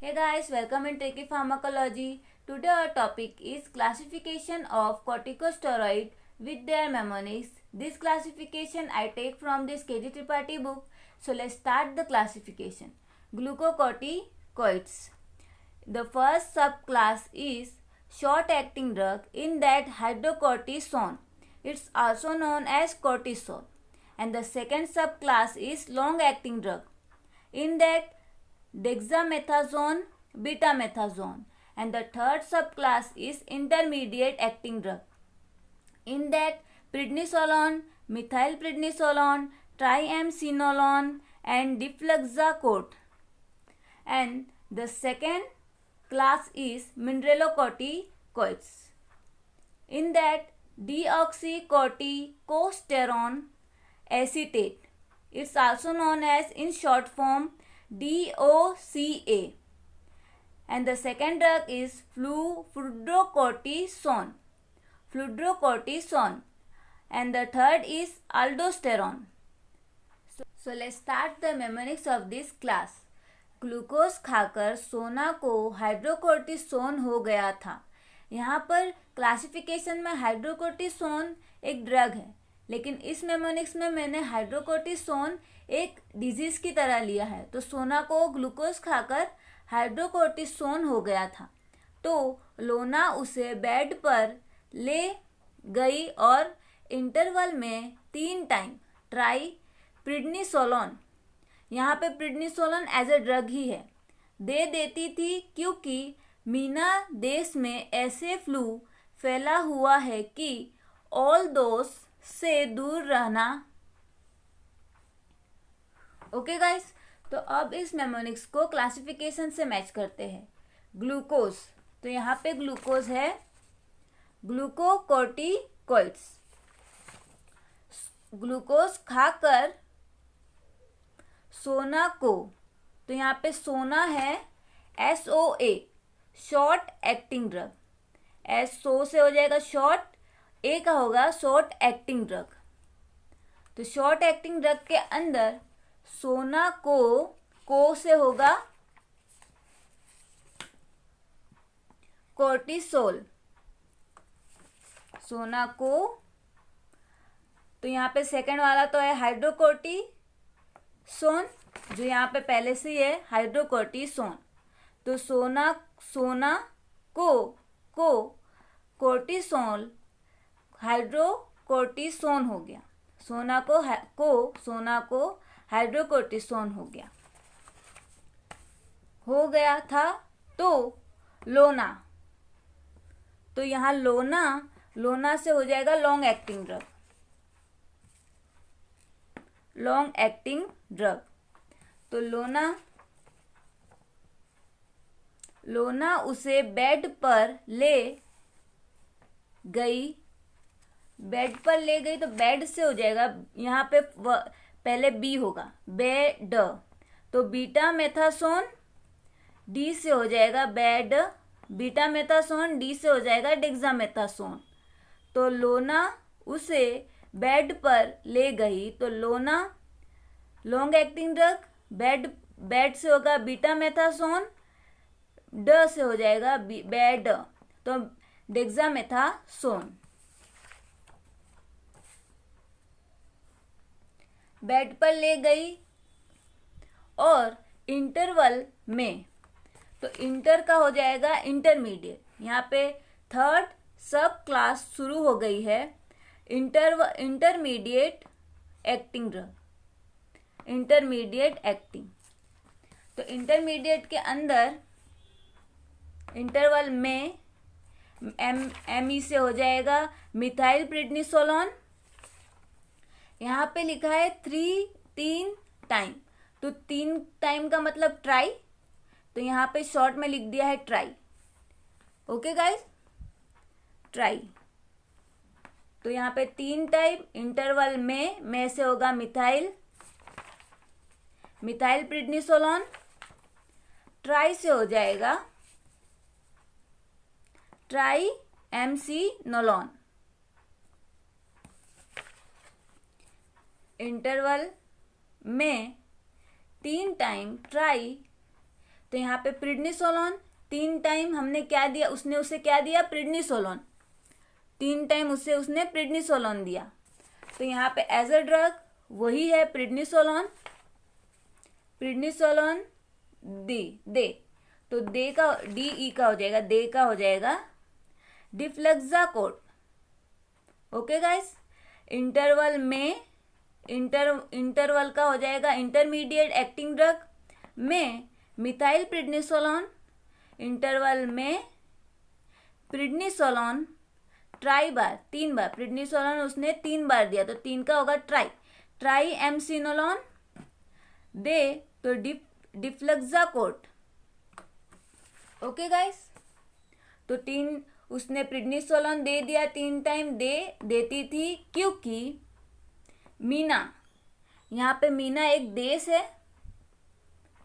Hey guys, welcome in Tricky Pharmacology. Today our topic is classification of corticosteroid with their mnemonics. This classification I take from this KG Tripathi book. So let's start the classification. Glucocorticoids. The first subclass is short-acting drug, in that hydrocortisone. It's also known as cortisol. And the second subclass is long-acting drug, in that dexamethasone, betamethasone. And the third subclass is intermediate acting drug, in that prednisolone, methylprednisolone, triamcinolone and deflaxacort. And the second class is mineralocorticoids, in that deoxycorticosterone acetate. It's also known as in short form DOCA. And the second drug is fludrocortisone. And the third is aldosterone. So let's start the mnemonics of this class. Glucose खाकर सोना को hydrocortisone हो गया था. यहाँ पर classification में hydrocortisone एक ड्रग है, लेकिन इस मेमोनिक्स में मैंने हाइड्रोकोर्टिसोन एक डिजीज की तरह लिया है. तो सोना को ग्लूकोज खाकर हाइड्रोकोर्टिसोन हो गया था. तो लोना उसे बेड पर ले गई और इंटरवल में 3 टाइम ट्राई प्रिडनिसोलोन, यहाँ पे प्रिडनिसोलोन एज ए ड्रग ही है, दे देती थी, क्योंकि मीना देश में ऐसे फ्लू फैला हुआ है कि ऑल दोस्त से दूर रहना. ओके गाइस, तो अब इस मेमोनिक्स को क्लासिफिकेशन से मैच करते हैं. ग्लूकोज, तो यहाँ पे ग्लूकोज है. ग्लूकोकोर्टिकोइड्स, ग्लूकोज खाकर सोना को, तो यहाँ पे सोना है SOA, short acting drug. SO से हो जाएगा शॉर्ट, A का होगा शॉर्ट एक्टिंग ड्रग. तो शॉर्ट एक्टिंग ड्रग के अंदर सोना को से होगा कोर्टिसोल. सोना को, तो यहाँ पे सेकंड वाला तो है हाइड्रोकोर्टिसोन, जो यहाँ पे पहले से ही है हाइड्रोकोर्टिसोन. तो सोना को कोर्टिसोल हाइड्रोकोर्टिसोन हो गया. सोना को हाइड्रोकोर्टिसोन हो गया था. तो लोना, तो यहाँ लोना से हो जाएगा लॉन्ग एक्टिंग ड्रग. तो लोना उसे बेड पर ले गई. तो बेड से हो जाएगा, यहाँ पे पहले बी होगा बेड, तो बीटामेथासोन डी से हो जाएगा बेड, बीटामेथासोन डी से हो जाएगा डेक्सामेथासोन. तो लोना उसे बेड पर ले गई. तो लोना लॉन्ग एक्टिंग ड्रग, बेड से होगा बीटामेथासोन, ड से हो जाएगा बेड, तो डेक्सामेथासोन. बेड पर ले गई और इंटरवल में, तो इंटर का हो जाएगा इंटरमीडिएट. यहाँ पे थर्ड सब क्लास शुरू हो गई है, intermediate acting drug, intermediate acting. तो इंटरमीडिएट के अंदर इंटरवल में ME से हो जाएगा मिथाइलप्रिडनिसोलोन. यहाँ पे लिखा है 3 टाइम, तो 3 टाइम का मतलब ट्राई, तो यहाँ पे शॉर्ट में लिख दिया है ट्राई. Okay guys, try. तो यहाँ पे 3 टाइम इंटरवल में से होगा मिथाइलप्रिडनिसोलोन. ट्राई से हो जाएगा ट्राइएमसिनोलोन. इंटरवल में 3 टाइम ट्राई तो यहाँ पे प्रिडनिसोलोन 3 टाइम हमने क्या दिया, उसने उसे क्या दिया, प्रिडनिसोलोन। 3 टाइम उसने प्रिडनिसोलोन दिया। तो यहाँ पे एज अ ड्रग वही है प्रिडनिसोलोन दे। तो दे का DE का हो जाएगा, दे का हो जाएगा डिफ्लेक्साकोड। ओके गाइस, इंटरवल का हो जाएगा इंटरमीडिएट एक्टिंग ड्रग में मिथाइल प्रिडनिसोलोन, इंटरवल में प्रिडनिसोलोन ट्राई बार 3 बार, प्रिडनिसोलोन उसने 3 बार दिया तो 3 का होगा ट्राई एमसिनोलोन दे तो डिफ्लेक्साकोड। ओके गाइस, तो 3 उसने प्रिडनिसोलोन दे दिया 3 टाइम, देती थी क्योंकि मीना, यहाँ पे मीना एक देश है,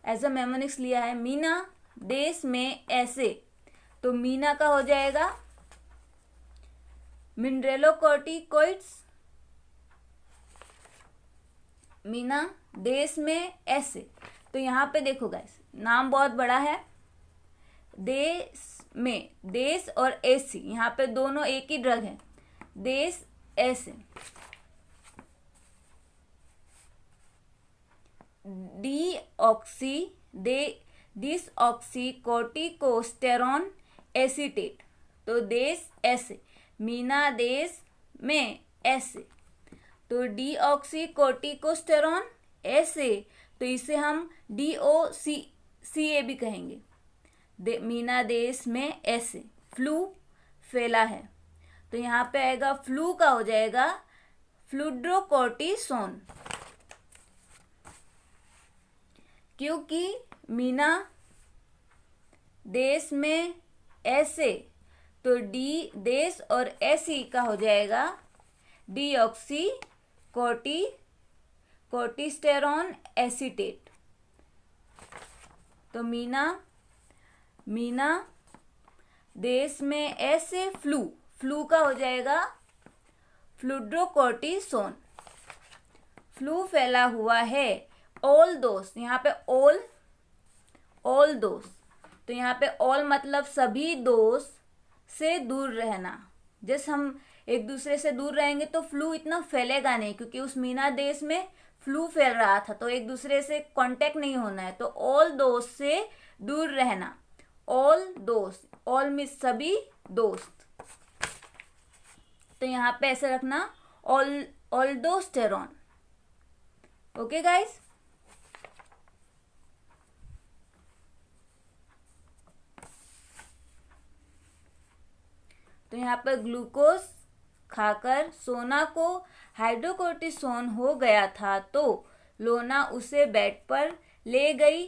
एज अ मेमोनिक्स लिया है, मीना देश में ऐसे, तो मीना का हो जाएगा मिनरेलोकॉर्टिकोइड्स, मीना देश में ऐसे। तो यहाँ पे देखो गाइस, नाम बहुत बड़ा है, देश और एसी, यहाँ पे दोनों एक ही ड्रग है, देश ऐसे। डिसऑक्सीकोर्टिकोस्टेरॉन एसीटेट, तो देश ऐसे, मीना देश में ऐसे, तो डीऑक्सीकोर्टिकोस्टेरॉन ऐसे, तो इसे हम DOCA भी कहेंगे, मीना देश में ऐसे। फ्लू फैला है, तो यहाँ पे आएगा फ्लू का हो जाएगा फ्लूड्रोकोर्टिसोन, क्योंकि मीना देश में ऐसे, तो डी देश और ऐसी का हो जाएगा डीऑक्सीकोर्टिस्टेरॉन एसीटेट। तो मीना देश में ऐसे फ्लू का हो जाएगा फ्लूड्रोकोर्टिसोन। फ्लू फैला हुआ है, ऑल दोस्त, यहाँ पे ऑल दोस्त, तो यहाँ पे ऑल मतलब सभी दोस्त से दूर रहना। जैसे हम एक दूसरे से दूर रहेंगे तो फ्लू इतना फैलेगा नहीं, क्योंकि उस मीना देश में फ्लू फैल रहा था, तो एक दूसरे से कांटेक्ट नहीं होना है, तो ऑल दोस्त से दूर रहना, ऑल दोस्त, ऑल मीन्स सभी दोस्त, तो यहाँ पे ऐसे रखना ऑल्डोस्टेरॉन। ओके गाइस, तो यहाँ पर ग्लूकोज खाकर सोना को हाइड्रोकोर्टिसोन हो गया था, तो लोना उसे बेड पर ले गई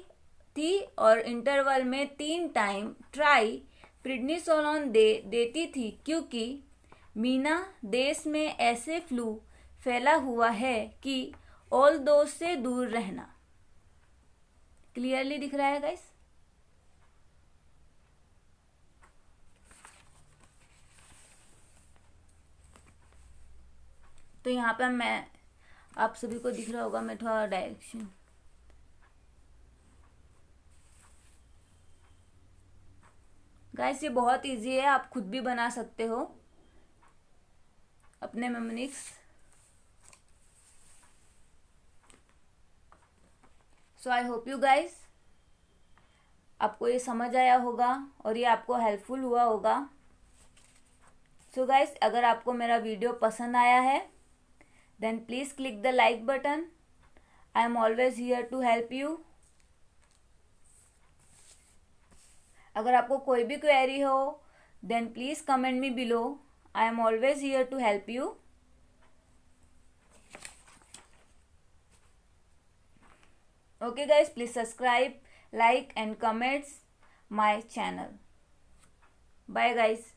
थी और इंटरवल में 3 टाइम ट्राई प्रिडनिसोलोन देती थी, क्योंकि मीना देश में ऐसे फ्लू फैला हुआ है कि ऑल दोस्त से दूर रहना। क्लियरली दिख रहा है गाइस? तो यहाँ पे मैं, आप सभी को दिख रहा होगा, मैं थोड़ा डायरेक्शन, गाइस ये बहुत इजी है, आप खुद भी बना सकते हो अपने mnemonics. So I hope you guys आपको ये समझ आया होगा और ये आपको हेल्पफुल हुआ होगा। सो गाइस, अगर आपको मेरा वीडियो पसंद आया है then please click the like button. I am always here to help you. अगर आपको कोई भी क्वेरी हो then please comment me below. I am always here to help you. Okay guys, please subscribe, like and comments my channel. Bye guys.